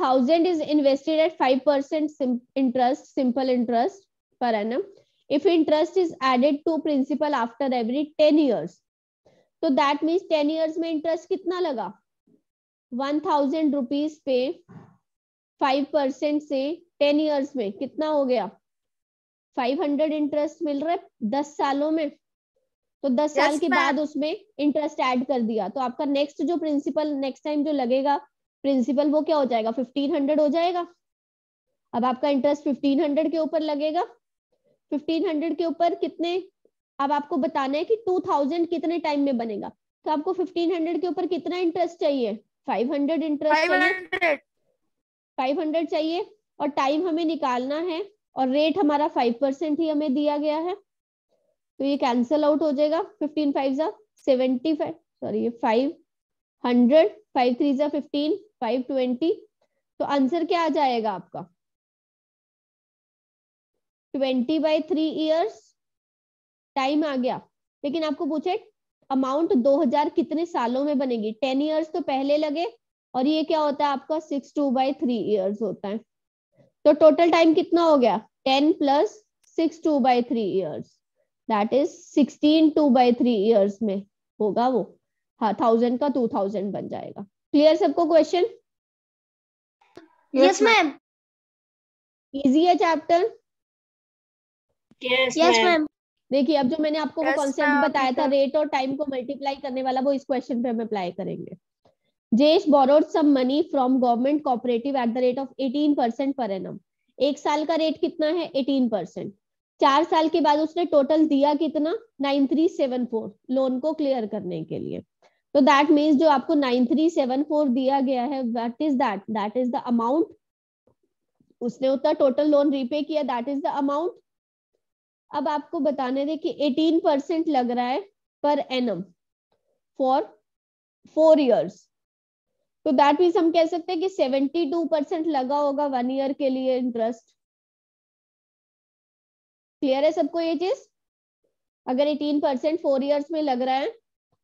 1000 is invested at 5% interest, simple interest per annum. If interest is added to principal after every 10 years, तो that means 10 years में interest कितना लगा? 1000 rupees पे 5% से 10 years में कितना हो गया? 500 इंटरेस्ट मिल रहा है 10 सालों में, तो 10 साल के बाद उसमें इंटरेस्ट ऐड कर दिया, तो आपका नेक्स्ट जो प्रिंसिपल नेक्स्ट टाइम जो लगेगा प्रिंसिपल वो क्या हो जाएगा? 1500 हो जाएगा। अब आपका इंटरेस्ट 1500 के ऊपर लगेगा। 1500 के ऊपर कितने, अब आपको बताना है कि 2000 कितने टाइम में बनेगा, तो आपको 1500 के ऊपर कितना इंटरेस्ट चाहिए? 500 इंटरेस्ट चाहिए, 500 चाहिए, और टाइम हमें निकालना है, और रेट हमारा 5% ही हमें दिया गया है, तो ये कैंसल आउट हो जाएगा। 15 5 जा 75, सॉरी ये 500, 5 3 जा 15, 520, तो आंसर क्या आ जाएगा आपका? 20/3 इयर्स टाइम आ गया। लेकिन आपको पूछे अमाउंट 2000 कितने सालों में बनेगी? 10 इयर्स तो पहले लगे, और ये क्या होता है आपका 62/3 इयर्स होता है, तो टोटल टाइम कितना हो गया? 10 + 6 2/3 इयर्स, दैट इज 16 2/3 इयर्स में होगा वो। हाँ, 1000 का 2000 बन जाएगा। क्लियर सबको क्वेश्चन? Yes ma'am. इजी है चैप्टर? Yes ma'am. देखिए अब जो मैंने आपको वो कॉन्सेप्ट बताया था रेट और टाइम को मल्टीप्लाई करने वाला, वो इस क्वेश्चन पे हम अप्लाई करेंगे। Jesh borrowed some money from government cooperative at the rate of 18% per annum. एक साल का रेट कितना है? 18%। 4 साल के बाद उसने टोटल दिया कितना? 9374 लोन को क्लियर करने के लिए। तो दैट मीन्स जो आपको 9374 दिया गया है, what is that? That is the amount उसने उतना टोटल लोन रीपे किया, दैट इज द अमाउंट। अब आपको बताने दे कि 18% लग रहा है पर एनम फॉर 4 इयर्स, तो दैट मीन्स हम कह सकते हैं कि 72% लगा होगा 1 ईयर के लिए इंटरेस्ट। क्लियर है सबको ये चीज? अगर 18% 4 इयर्स में लग रहा है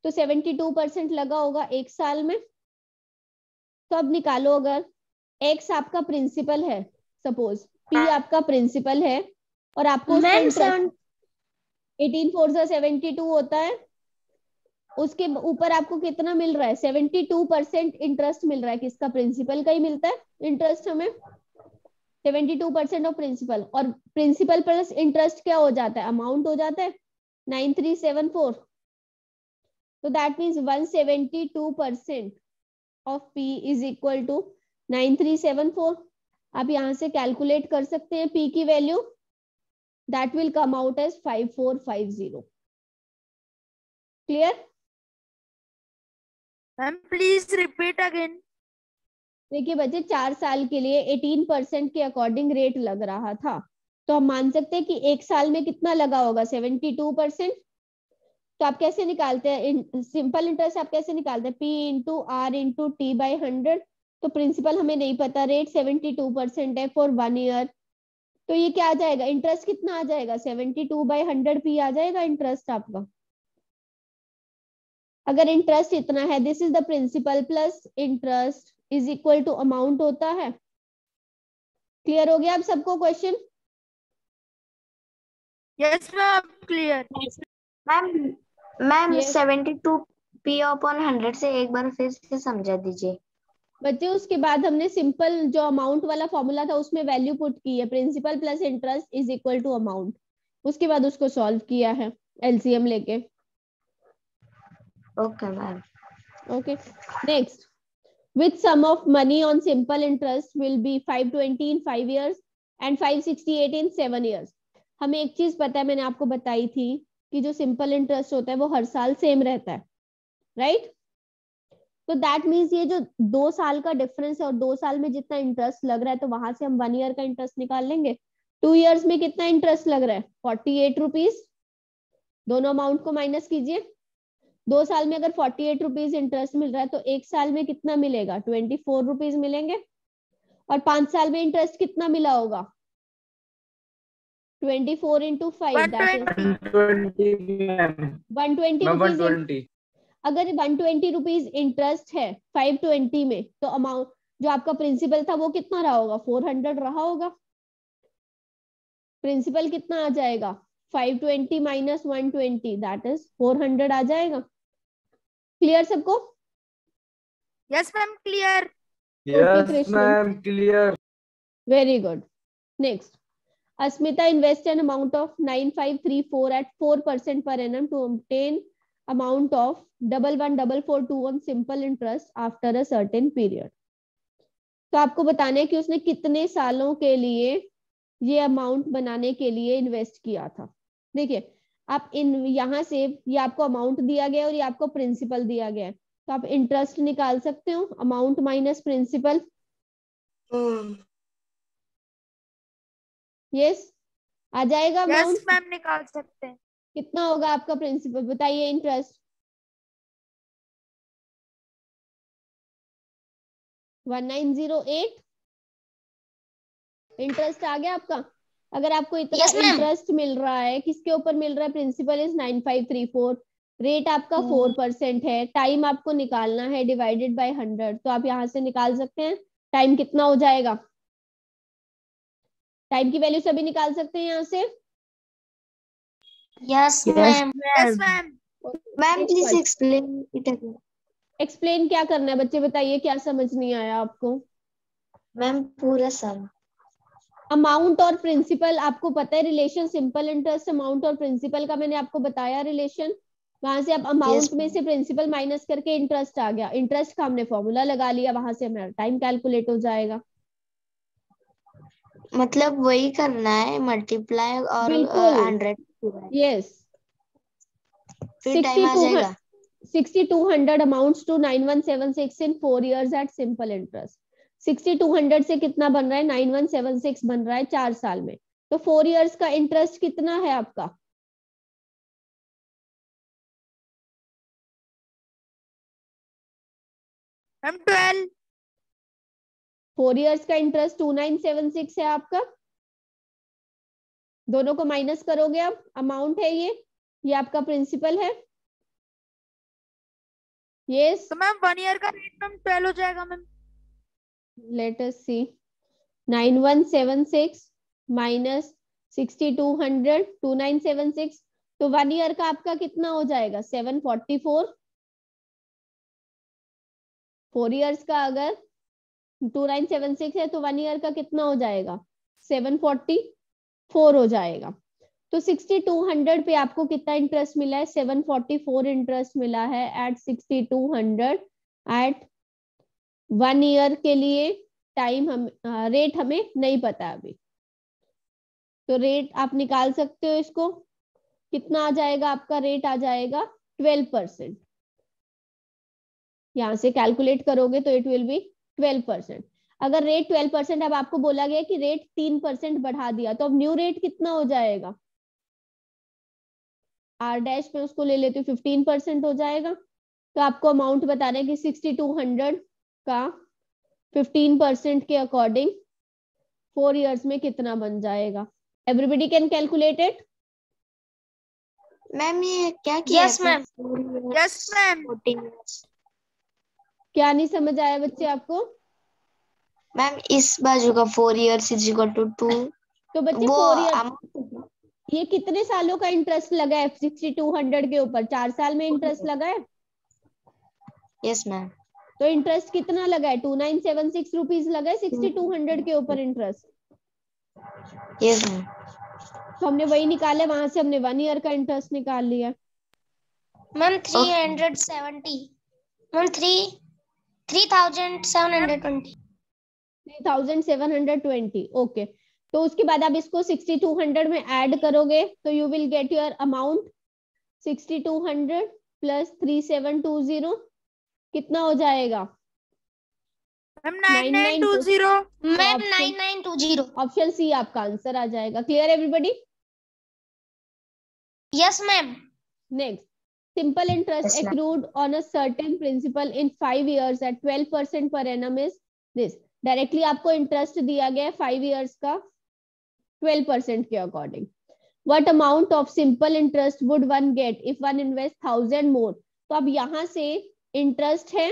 तो 72% लगा होगा 1 साल में। तो अब निकालो, अगर x आपका प्रिंसिपल है, सपोज p आपका प्रिंसिपल है, और आपको उसका इंटरेस्ट 18 4 से 72 होता है, उसके ऊपर आपको कितना मिल रहा है? 72% इंटरेस्ट मिल रहा है। किसका? प्रिंसिपल का ही मिलता है इंटरेस्ट हमें, 72% ऑफ प्रिंसिपल, और प्रिंसिपल प्लस इंटरेस्ट क्या हो जाता है? अमाउंट हो जाता है 9374। तो that means 172% of p is equal to 9374। आप यहां से कैलकुलेट कर सकते हैं p की value, that will come out as 5450। Clear? Ma'am please repeat again. देखिए बच्चे, 4 साल के लिए 18% के अकॉर्डिंग रेट लग रहा था, तो हम मान सकते हैं कि 1 साल में कितना लगा होगा? 72%। तो आप कैसे निकालते हैं सिंपल इंटरेस्ट? आप कैसे निकालते हैं? P into R into T/100। तो प्रिंसिपल हमें नहीं पता, रेट 72% है फॉर 1 ईयर, तो ये क्या आ जाएगा? इंटरेस्ट कितना आ जाएगा? 72/100 P आ जाएगा इंटरेस्ट आपका। अगर इंटरेस्ट इतना है, this is the principal plus interest is equal to amount होता है। क्लियर हो गया आप सबको question? Yes ma'am clear. Ma'am 72 P/100 से एक बार फिर से समझा दीजिए बच्चे। उसके बाद हमने सिंपल जो अमाउंट वाला फॉर्मूला था उसमें वैल्यू पुट की है, principal plus interest is equal to amount, उसके बाद उसको सॉल्व किया है एलसीएम लेके। Okay ma'am. Okay, next, which sum of money on simple interest will be 520 in 5 years and 568 in 7 years? हमें एक चीज पता है, मैंने आपको बताई थी कि जो सिंपल इंटरेस्ट होता है वो हर साल सेम रहता है, राइट? तो दैट मीन्स ये जो 2 साल का डिफरेंस है और 2 साल में जितना इंटरेस्ट लग रहा है, तो वहां से हम 1 ईयर का इंटरेस्ट निकाल लेंगे। 2 इयर्स में कितना इंटरेस्ट लग रहा है? 48 रुपीज। दोनों अमाउंट को माइनस कीजिए। 2 साल में अगर 48 रुपीज इंटरेस्ट मिल रहा है, तो 1 साल में कितना मिलेगा? 24 रुपीज मिलेंगे। और 5 साल में इंटरेस्ट कितना मिला होगा? 24 इंटू 5 120 रुपीज। अगर 120 रुपीज इंटरेस्ट है 520 में, तो अमाउंट जो आपका प्रिंसिपल था वो कितना रहा होगा, 400 रहा होगा। प्रिंसिपल कितना आ जाएगा, 520 माइनस 120 दैट इज 400 आ जाएगा। क्लियर सबको? Yes ma'am clear. Yes ma'am clear. Very good. Next, Asmita invest an amount of 9534 at 4% per annum to obtain amount of 11442 on simple interest after a certain period. तो आपको बताना है कि उसने कितने सालों के लिए ये अमाउंट बनाने के लिए इन्वेस्ट किया था। देखिए आप यहाँ से ये आपको अमाउंट दिया गया और ये आपको प्रिंसिपल दिया गया है, तो आप इंटरेस्ट निकाल सकते हो, अमाउंट माइनस प्रिंसिपल। यस आ जाएगा अमाउंट। यस मैम निकाल सकते हैं। कितना होगा आपका प्रिंसिपल बताइए, इंटरेस्ट 1908 इंटरेस्ट आ गया आपका। अगर आपको इतना इंटरेस्ट मिल रहा है, किसके ऊपर मिल रहा है, प्रिंसिपल इज 9534, रेट आपका 4% है, टाइम आपको निकालना है डिवाइडेड बाय 100, तो आप यहाँ से निकाल सकते हैं टाइम कितना हो जाएगा। टाइम की वैल्यू सभी निकाल सकते हैं यहाँ से। Yes ma'am. Yes ma'am. Ma'am please explain it again. Explain क्या करना है बच्चे बताइए, क्या समझ नहीं आया आपको? मैम पूरा सम। अमाउंट और प्रिंसिपल आपको पता है रिलेशन, सिंपल इंटरेस्ट अमाउंट और प्रिंसिपल का मैंने आपको बताया रिलेशन। वहां से आप अमाउंट में से प्रिंसिपल माइनस करके इंटरेस्ट आ गया, इंटरेस्ट का हमने फॉर्मूला लगा लिया, वहां से हमारा टाइम कैलकुलेट हो जाएगा। मतलब वही करना है, मल्टीप्लाई और 100। यस, फिर टाइम आ जाएगा। 6200 amounts to 9176 in 4 years at simple interest. 6200 से कितना बन रहा है, 9176 बन रहा है 4 साल में। तो 4 years का इंटरेस्ट कितना है आपका? मैम 12। 4 years का इंटरेस्ट 2976 है आपका। दोनों को माइनस करोगे आप, अमाउंट है ये आपका प्रिंसिपल है। यस, तो मैम 1 ईयर का रेट मैम 12 हो जाएगा मैम। लेट अस सी, 9176 माइनस 6200 2976, तो 1 ईयर का आपका कितना हो जाएगा, 744। 4 years का अगर 2976 है तो 1 ईयर का कितना हो जाएगा, 744 हो जाएगा। तो 6200 पे आपको कितना इंटरेस्ट मिला है, 744 इंटरेस्ट मिला है एट 6200 एट 1 ईयर के लिए। टाइम हम रेट हमें नहीं पता अभी, तो रेट आप निकाल सकते हो इसको। कितना आ जाएगा आपका, रेट आ जाएगा 12%। यहां से कैलकुलेट करोगे तो इट विल बी 12%। अगर रेट 12%, अब आपको बोला गया कि रेट 3% बढ़ा दिया, तो अब न्यू रेट कितना हो जाएगा, आर डैश में उसको ले लेते हो 15% हो जाएगा। तो आपको अमाउंट बताना है कि 6200 का 15% के अकॉर्डिंग 4 years में कितना बन जाएगा। Everybody can calculate it. Ma'am ये क्या किया? Yes ma'am. Yes ma'am. क्या नहीं समझ आया बच्चे आपको? मैम इस बाजू का 4 years इज इक्वल टू 2। तो बच्चे 4 years, ये कितने सालों का इंटरेस्ट लगा है 6200 के ऊपर? 4 साल में इंटरेस्ट लगा है। Yes ma'am. तो इंटरेस्ट कितना लगा है, 2976 रुपीज लगा है 6200 के ऊपर इंटरेस्ट। Yes ma'am. तो हमने वही निकाला, वहां से हमने 1 ईयर का इंटरेस्ट निकाल लिया। Ma'am 370 ma'am 3720 3720 okay. तो उसके बाद आप इसको 6200 में ऐड करोगे तो you will get your amount 6200 plus 3720 कितना हो जाएगा, मैम 9920। मैम 9920। ऑप्शन सी आपका आंसर आ जाएगा। Clear everybody? Yes ma'am. Next, simple interest Yes, accrued on a certain principal in 5 years at 12% per annum is this। Directly आपको interest दिया गया है 5 years का 12% के according. What amount of simple interest would one get if one invest 1000 more? तो अब यहाँ से इंटरेस्ट है,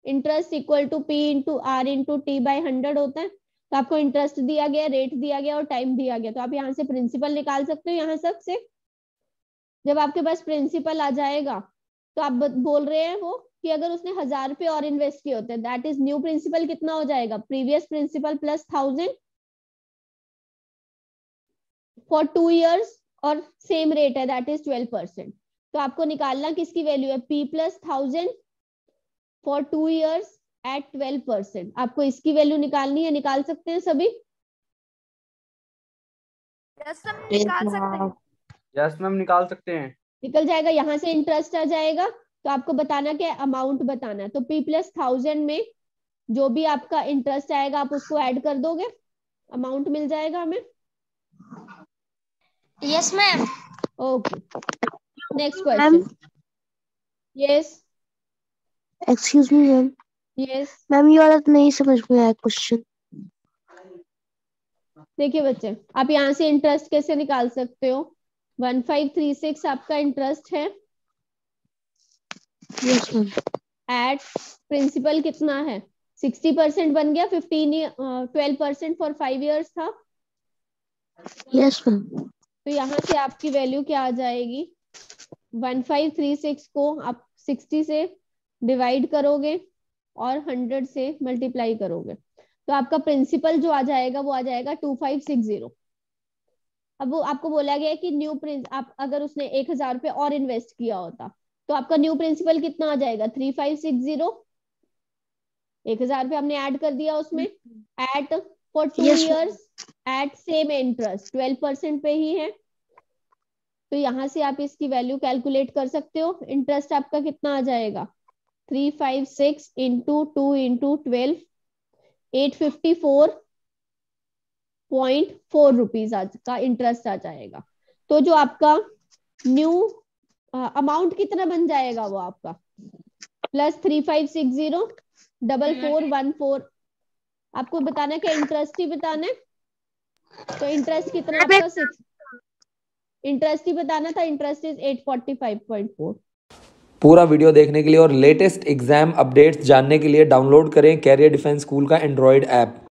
interest equal to P into R into T by 100 होता है। तो आपको इंटरेस्ट दिया गया, रेट दिया गया और टाइम दिया गया, तो आप यहाँ से प्रिंसिपल निकाल सकते हो। यहाँ सब से जब आपके पास प्रिंसिपल आ जाएगा तो आप बोल रहे हैं वो कि अगर उसने 1000 रुपए और इन्वेस्ट किए होते हैं, दैट इज न्यू प्रिंसिपल कितना हो जाएगा, previous principal plus 1000 for 2 years और सेम रेट है, दैट इज 12%। तो आपको निकालना किसकी वैल्यू है, P plus 1000 for 2 years at 12%। आपको इसकी वैल्यू निकालनी है, निकाल सकते हैं सभी? यस मैम निकाल सकते हैं। यस मैम निकाल सकते हैं। निकल जाएगा। यहाँ से इंटरेस्ट आ जाएगा, तो आपको बताना क्या, अमाउंट बताना है। तो P प्लस 1000 में जो भी आपका इंटरेस्ट आएगा आप उसको ऐड कर दोगे, अमाउंट मिल जाएगा हमें। Yes ma'am. Okay, next question. Yes excuse me ma'am. Yes ma'am ये वाला तो नहीं समझ में आया क्वेश्चन। देखिए बच्चे, आप यहाँ से इंटरेस्ट कैसे निकाल सकते हो, 1536 आपका इंटरेस्ट है। Yes ma'am. एट प्रिंसिपल कितना है, 60% बन गया, 12% फॉर 5 years था। Yes ma'am. तो यहाँ से आपकी वैल्यू क्या आ जाएगी, 1536 को आप 60 से डिवाइड करोगे और 100 से मल्टीप्लाई करोगे, तो आपका प्रिंसिपल जो आ जाएगा वो आ जाएगा 2560। अब वो आपको बोला गया है कि न्यू प्रिंस, आप अगर उसने 1000 रुपए और इन्वेस्ट किया होता तो आपका न्यू प्रिंसिपल कितना आ जाएगा, 3560। 1000 रुपए हमने ऐड कर दिया उसमें, at for 2 years at same interest 12% पे ही है। तो यहाँ से आप इसकी वैल्यू कैलकुलेट कर सकते हो। इंटरेस्ट आपका कितना आ जाएगा, 356 इंटू 2 इंटू 12, 854.4 रुपीज का इंटरेस्ट आ जाएगा। तो जो आपका न्यू अमाउंट कितना बन जाएगा, वो आपका प्लस 3560 4414। आपको बताना क्या, इंटरेस्ट ही बताना है। तो इंटरेस्ट कितना आपका 6, इंटरेस्ट ही बताना था, इंटरेस्ट इज 845.4। पूरा वीडियो देखने के लिए और लेटेस्ट एग्जाम अपडेट्स जानने के लिए डाउनलोड करें कैरियर डिफेंस स्कूल का एंड्रॉयड ऐप।